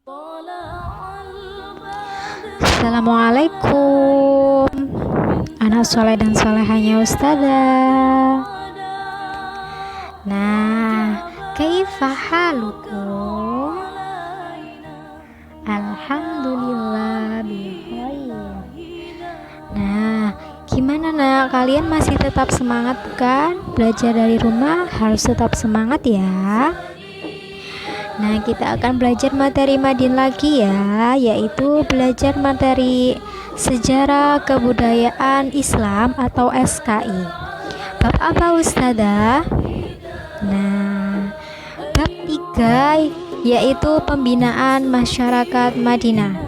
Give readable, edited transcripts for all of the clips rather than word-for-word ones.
Assalamualaikum, anak soleh dan solehanya Ustazah. Nah, kaifa halukum? Alhamdulillah bikhair. Nah, gimana nak? Kalian masih tetap semangat bukan? Belajar dari rumah harus tetap semangat ya. Nah, kita akan belajar materi Madin lagi ya, yaitu belajar materi Sejarah Kebudayaan Islam atau SKI. Bab apa Ustazah? Nah, bab 3 yaitu Pembinaan Masyarakat Madinah.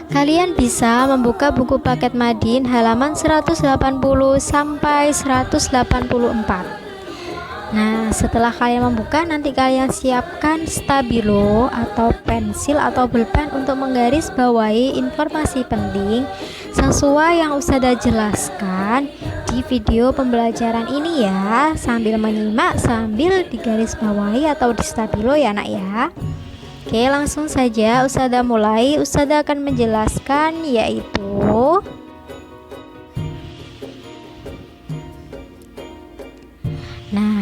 Kalian bisa membuka buku paket Madin halaman 180 sampai 184. Nah, setelah kalian membuka, nanti kalian siapkan stabilo atau pensil atau pulpen untuk menggaris bawahi informasi penting sesuai yang Ustazah jelaskan di video pembelajaran ini ya, sambil menyimak sambil digaris bawahi atau di stabilo ya nak ya. Oke, langsung saja Ustazah mulai. Ustazah akan menjelaskan yaitu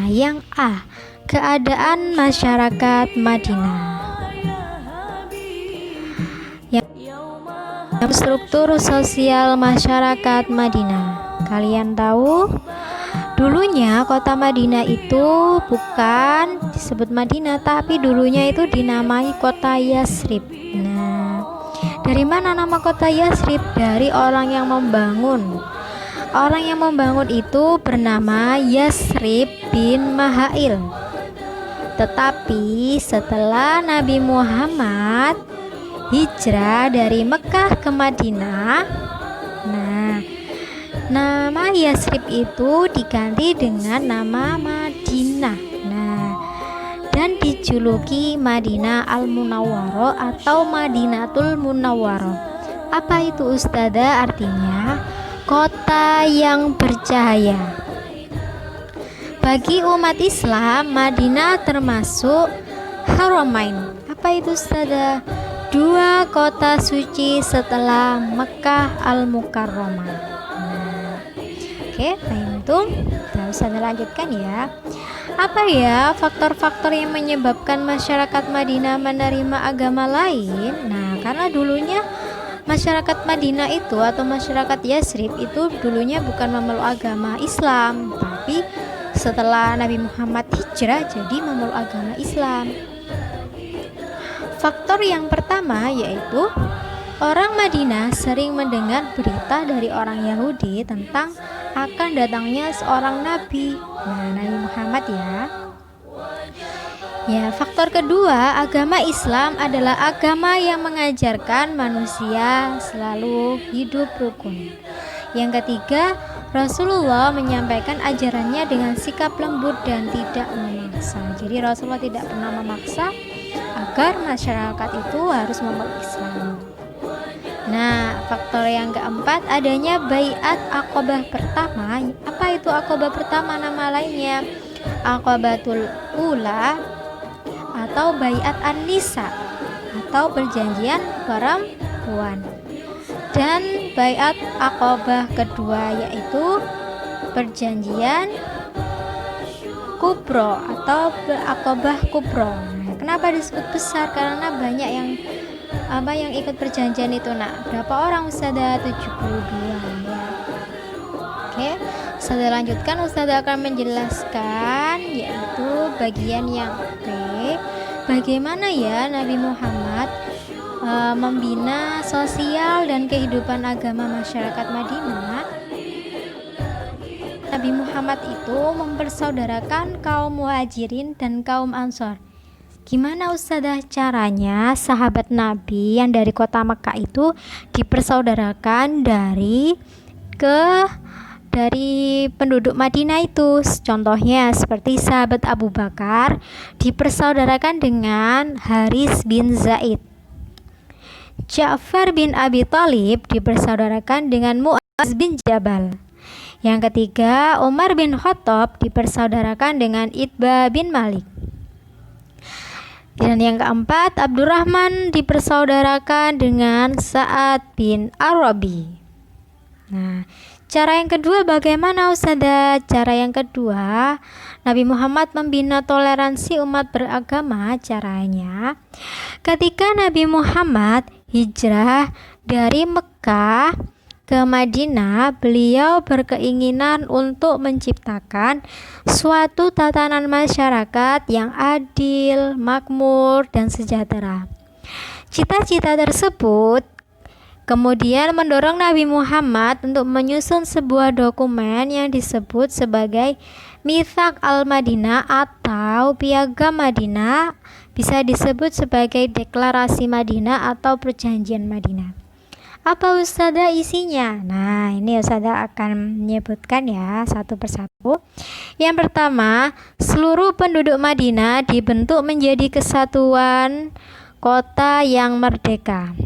yang A, keadaan masyarakat Madinah. Yang struktur sosial masyarakat Madinah. Kalian tahu, dulunya kota Madinah itu bukan disebut Madinah, tapi dulunya itu dinamai kota Yasrib. Nah, dari mana nama kota Yasrib? Dari orang yang membangun. Orang yang membangun itu bernama Yasrib bin Mahail. Tetapi setelah Nabi Muhammad hijrah dari Mekah ke Madinah, nah, nama Yasrib itu diganti dengan nama Madinah. Nah, dan dijuluki Madinah Al-Munawwarah atau Madinatul Munawwarah. Apa itu Ustazah? Artinya kota yang bercahaya. Bagi umat Islam, Madinah termasuk Haramain. Apa itu Ustazah? Dua kota suci setelah Mekah Al-Mukarramah. Oke, itu kita Ustazah lanjutkan ya. Apa ya faktor-faktor yang menyebabkan masyarakat Madinah menerima agama lain? Nah, karena dulunya masyarakat Madinah itu atau masyarakat Yasrib itu dulunya bukan memeluk agama Islam, tapi setelah Nabi Muhammad hijrah jadi memeluk agama Islam. Faktor yang pertama yaitu orang Madinah sering mendengar berita dari orang Yahudi tentang akan datangnya seorang nabi, Nabi Muhammad ya. Ya, faktor kedua, agama Islam adalah agama yang mengajarkan manusia selalu hidup rukun. Yang ketiga, Rasulullah menyampaikan ajarannya dengan sikap lembut dan tidak memaksa. Jadi Rasulullah tidak pernah memaksa agar masyarakat itu harus memeluk Islam. Nah, faktor yang keempat, adanya baiat Aqabah pertama. Apa itu Aqabah pertama? Nama lainnya Aqabatul Ula atau Baiat An-Nisa atau perjanjian perempuan. Dan Baiat Aqabah kedua yaitu perjanjian Kubro atau Aqabah Kubro. Nah, kenapa disebut besar? Karena banyak yang ikut perjanjian itu nak. Berapa orang Ustazah? 72 ya. Oke, Ustazah lanjutkan. Ustazah akan menjelaskan yaitu bagian yang B, bagaimana ya Nabi Muhammad membina sosial dan kehidupan agama masyarakat Madinah. Nabi Muhammad itu mempersaudarakan kaum Muhajirin dan kaum Ansor. Gimana Ustazah caranya sahabat Nabi yang dari kota Mekah itu dipersaudarakan dari penduduk Madinah itu? Contohnya seperti sahabat Abu Bakar dipersaudarakan dengan Haris bin Zaid. Ja'far bin Abi Thalib dipersaudarakan dengan Mu'adz bin Jabal. Yang ketiga, Umar bin Khattab dipersaudarakan dengan Itbah bin Malik. Dan yang keempat, Abdurrahman dipersaudarakan dengan Sa'ad bin Arabi. Nah, cara yang kedua bagaimana Ustazah? Cara yang kedua, Nabi Muhammad membina toleransi umat beragama. Caranya, ketika Nabi Muhammad hijrah dari Mekah ke Madinah, beliau berkeinginan untuk menciptakan suatu tatanan masyarakat yang adil, makmur, dan sejahtera. Cita-cita tersebut kemudian mendorong Nabi Muhammad untuk menyusun sebuah dokumen yang disebut sebagai Mitsaq al-Madinah atau Piagam Madinah, bisa disebut sebagai Deklarasi Madinah atau Perjanjian Madinah. Apa Ustazah isinya? Nah, ini Ustazah akan menyebutkan ya satu persatu. Yang pertama, seluruh penduduk Madinah dibentuk menjadi kesatuan kota yang merdeka.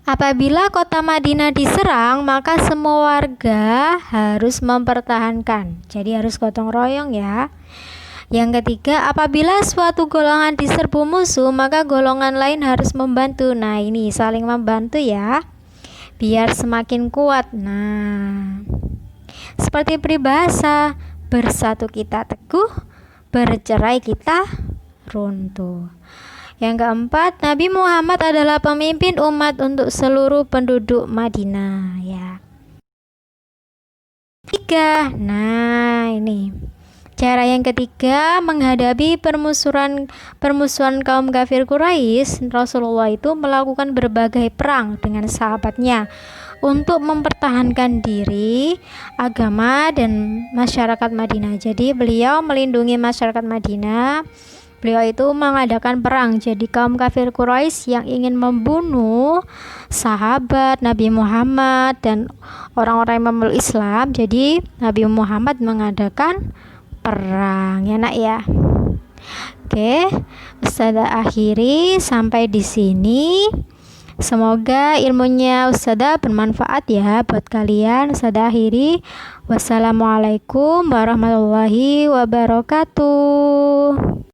Apabila kota Madinah diserang, maka semua warga harus mempertahankan. Jadi harus gotong royong ya. Yang ketiga, apabila suatu golongan diserbu musuh, maka golongan lain harus membantu. Nah, ini saling membantu ya, biar semakin kuat. Nah, seperti peribahasa, bersatu kita teguh, bercerai kita runtuh. Yang keempat, Nabi Muhammad adalah pemimpin umat untuk seluruh penduduk Madinah ya. Tiga, nah ini cara yang ketiga, menghadapi permusuhan kaum kafir Quraisy, Rasulullah itu melakukan berbagai perang dengan sahabatnya untuk mempertahankan diri, agama, dan masyarakat Madinah. Jadi beliau melindungi masyarakat Madinah. Beliau itu mengadakan perang. Jadi kaum kafir Quraisy yang ingin membunuh sahabat Nabi Muhammad dan orang-orang yang memeluk Islam, jadi Nabi Muhammad mengadakan perang ya nak ya. Oke, Ustazah akhiri sampai di sini. Semoga ilmunya Ustazah bermanfaat ya buat kalian. Ustazah akhiri. Wassalamualaikum warahmatullahi wabarakatuh.